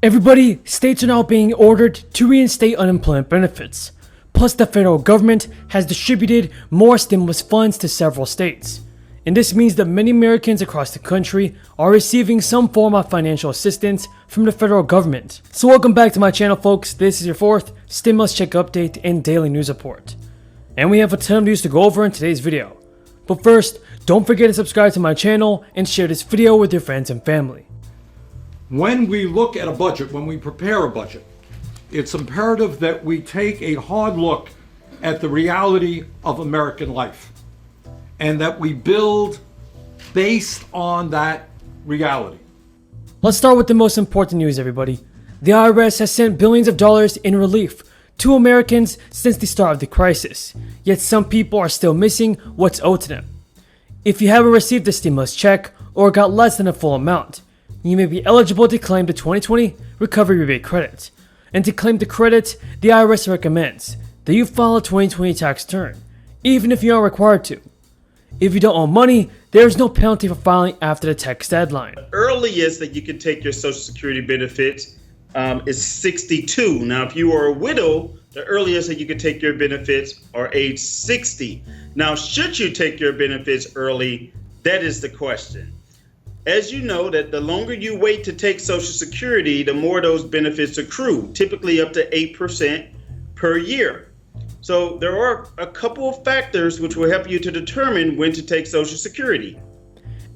Everybody, states are now being ordered to reinstate unemployment benefits. Plus, the federal government has distributed more stimulus funds to several states. And this means that many Americans across the country are receiving some form of financial assistance from the federal government. So welcome back to my channel, folks. This is your fourth stimulus check update and daily news report. And we have a ton of news to go over in today's video. But first, don't forget to subscribe to my channel and share this video with your friends and family. When we look at a budget, when we prepare a budget, it's imperative that we take a hard look at the reality of American life and that we build based on that reality. Let's start with the most important news, everybody. The IRS has sent billions of dollars in relief to Americans since the start of the crisis, yet some people are still missing what's owed to them. If you haven't received a stimulus check or got less than a full amount, you may be eligible to claim the 2020 Recovery Rebate Credit. And to claim the credit, the IRS recommends that you file a 2020 tax return, even if you aren't required to. If you don't owe money, there is no penalty for filing after the tax deadline. The earliest that you can take your Social Security benefits is 62. Now, if you are a widow, the earliest that you can take your benefits are age 60. Now, should you take your benefits early? That is the question. As you know, that the longer you wait to take Social Security, the more those benefits accrue, typically up to 8% per year. So there are a couple of factors which will help you to determine when to take Social Security.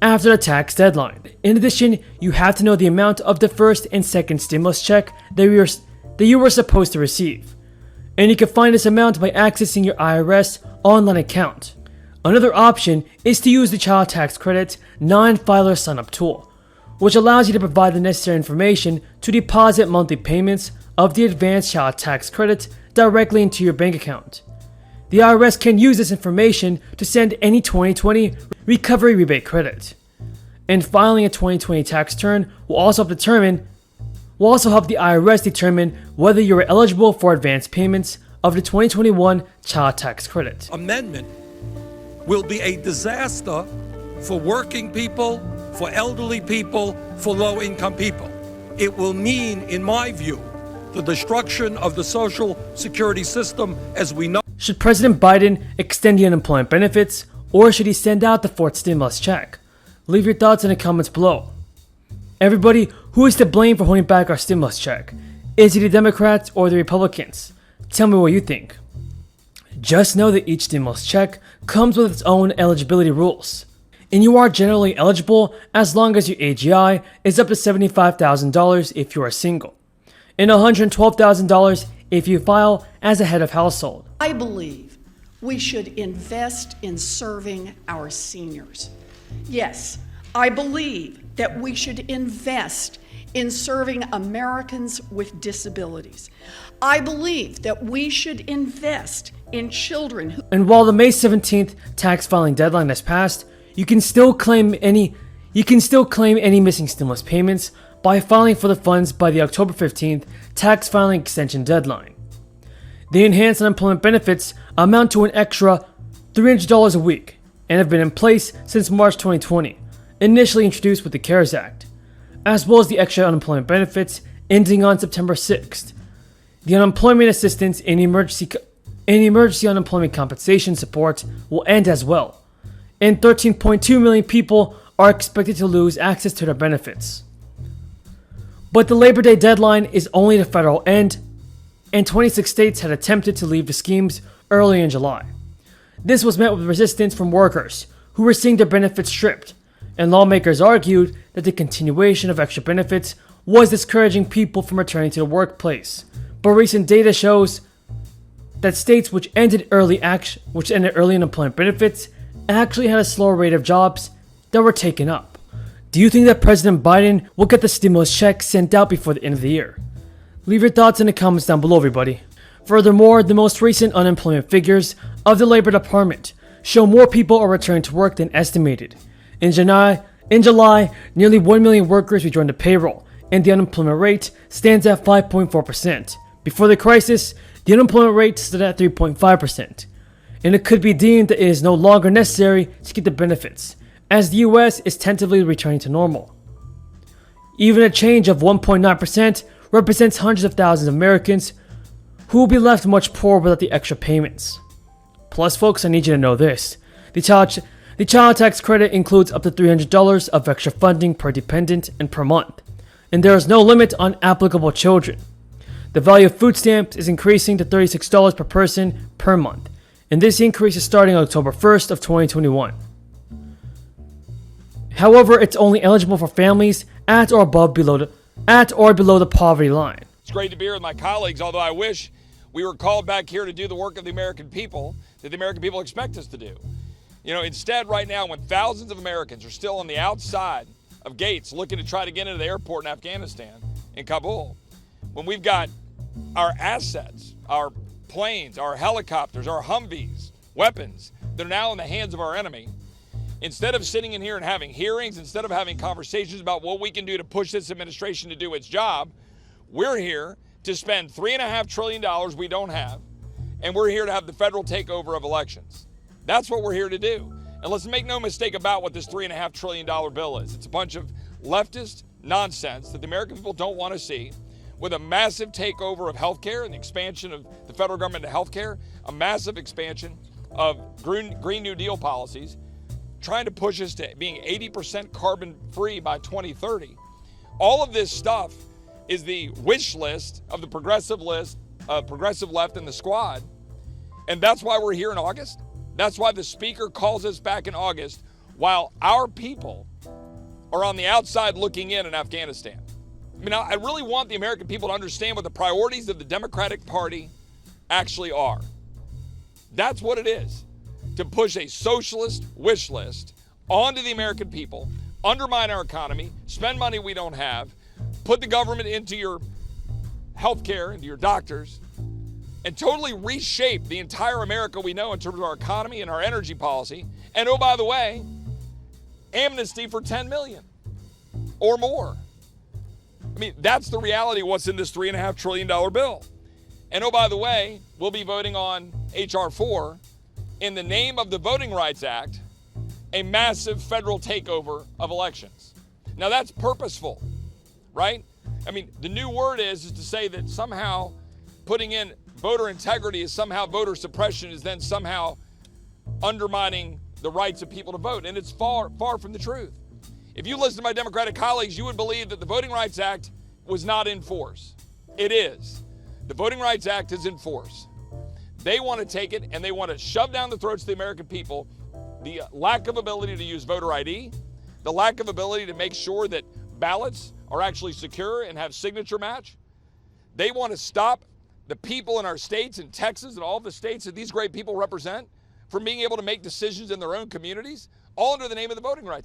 After the tax deadline. In addition, you have to know the amount of the first and second stimulus check that you were supposed to receive. And you can find this amount by accessing your IRS online account. Another option is to use the Child Tax Credit non-filer sign-up tool, which allows you to provide the necessary information to deposit monthly payments of the advanced child tax credit directly into your bank account. The IRS can use this information to send any 2020 Recovery Rebate Credit. And filing a 2020 tax return will also help the IRS determine whether you are eligible for advanced payments of the 2021 Child Tax Credit. Amendment will be a disaster for working people, for elderly people, for low-income people. It will mean, in my view, the destruction of the Social Security system as we know. Should President Biden extend the unemployment benefits, or should he send out the fourth stimulus check? Leave your thoughts in the comments below. Everybody, who is to blame for holding back our stimulus check? Is it the Democrats or the Republicans? Tell me what you think. Just know that each stimulus check comes with its own eligibility rules, and you are generally eligible as long as your AGI is up to $75,000 if you are single, and $112,000 if you file as a head of household. I believe we should invest in serving our seniors. Yes, I believe that we should invest in serving Americans with disabilities. I believe that we should invest in children who... And while the May 17th tax filing deadline has passed, you can still claim any missing stimulus payments by filing for the funds by the October 15th tax filing extension deadline. The enhanced unemployment benefits amount to an extra $300 a week and have been in place since March 2020, initially introduced with the CARES Act, as well as the extra unemployment benefits ending on September 6th. The unemployment assistance and emergency unemployment compensation support will end as well, and 13.2 million people are expected to lose access to their benefits. But the Labor Day deadline is only the federal end, and 26 states had attempted to leave the schemes early in July. This was met with resistance from workers who were seeing their benefits stripped, and lawmakers argued that the continuation of extra benefits was discouraging people from returning to the workplace. But recent data shows that states which ended early unemployment benefits actually had a slower rate of jobs that were taken up. Do you think that President Biden will get the stimulus check sent out before the end of the year? Leave your thoughts in the comments down below, everybody. Furthermore, the most recent unemployment figures of the Labor Department show more people are returning to work than estimated. In July, nearly 1 million workers rejoined the payroll, and the unemployment rate stands at 5.4%. Before the crisis, the unemployment rate stood at 3.5%, and it could be deemed that it is no longer necessary to get the benefits, as the US is tentatively returning to normal. Even a change of 1.9% represents hundreds of thousands of Americans who will be left much poorer without the extra payments. Plus, folks, I need you to know this. The child tax credit includes up to $300 of extra funding per dependent and per month, and there is no limit on applicable children. The value of food stamps is increasing to $36 per person per month, and this increase is starting October 1st of 2021. However, it's only eligible for families at or below the poverty line. It's great to be here with my colleagues, although I wish we were called back here to do the work of the American people that the American people expect us to do. Instead, right now, when thousands of Americans are still on the outside of gates looking to try to get into the airport in Afghanistan, in Kabul, when we've got our assets, our planes, our helicopters, our Humvees, weapons that are now in the hands of our enemy, instead of sitting in here and having hearings, instead of having conversations about what we can do to push this administration to do its job, we're here to spend $3.5 trillion we don't have, and we're here to have the federal takeover of elections. That's what we're here to do. And let's make no mistake about what this $3.5 trillion bill is. It's a bunch of leftist nonsense that the American people don't want to see, with a massive takeover of healthcare and the expansion of the federal government to healthcare, a massive expansion of Green New Deal policies, trying to push us to being 80% carbon free by 2030. All of this stuff is the wish list of the progressive left and the squad. And that's why we're here in August. That's why the speaker calls us back in August while our people are on the outside looking in Afghanistan. I really want the American people to understand what the priorities of the Democratic Party actually are. That's what it is. To push a socialist wish list onto the American people, undermine our economy, spend money we don't have, put the government into your healthcare, into your doctors, and totally reshape the entire America we know in terms of our economy and our energy policy. And oh, by the way, amnesty for 10 million or more. That's the reality of what's in this $3.5 trillion bill. And oh, by the way, we'll be voting on H.R. 4 in the name of the Voting Rights Act, a massive federal takeover of elections. Now that's purposeful, right? The new word is to say that somehow putting in voter integrity is somehow voter suppression, is then somehow undermining the rights of people to vote. And it's far, far from the truth. If you listen to my Democratic colleagues, you would believe that the Voting Rights Act was not in force. It is. The Voting Rights Act is in force. They want to take it and they want to shove down the throats of the American people the lack of ability to use voter ID, the lack of ability to make sure that ballots are actually secure and have signature match. They want to stop the people in our states, in Texas and all the states that these great people represent, from being able to make decisions in their own communities, all under the name of the Voting Rights Act.